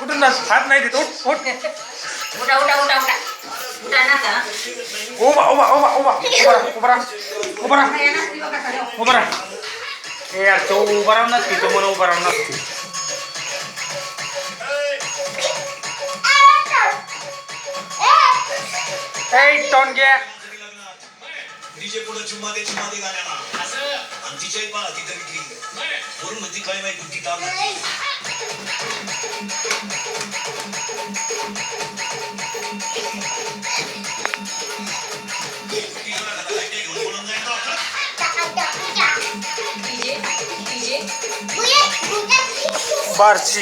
उठून नाच हात नाही देत उठ उठा उठा उठा उठा उठा ना आता उभा उभा उभा उभा उभा उभा उभा ए यार तो उभा राहून नसते तो मला उभा राहून नसते ए टोन घ्या डीजे पुढे चुम्मा दे गाण्याला असं आमची पहा तिथं विक्री वरून म्हणती काय माहिती कुठली काम डीजे बारची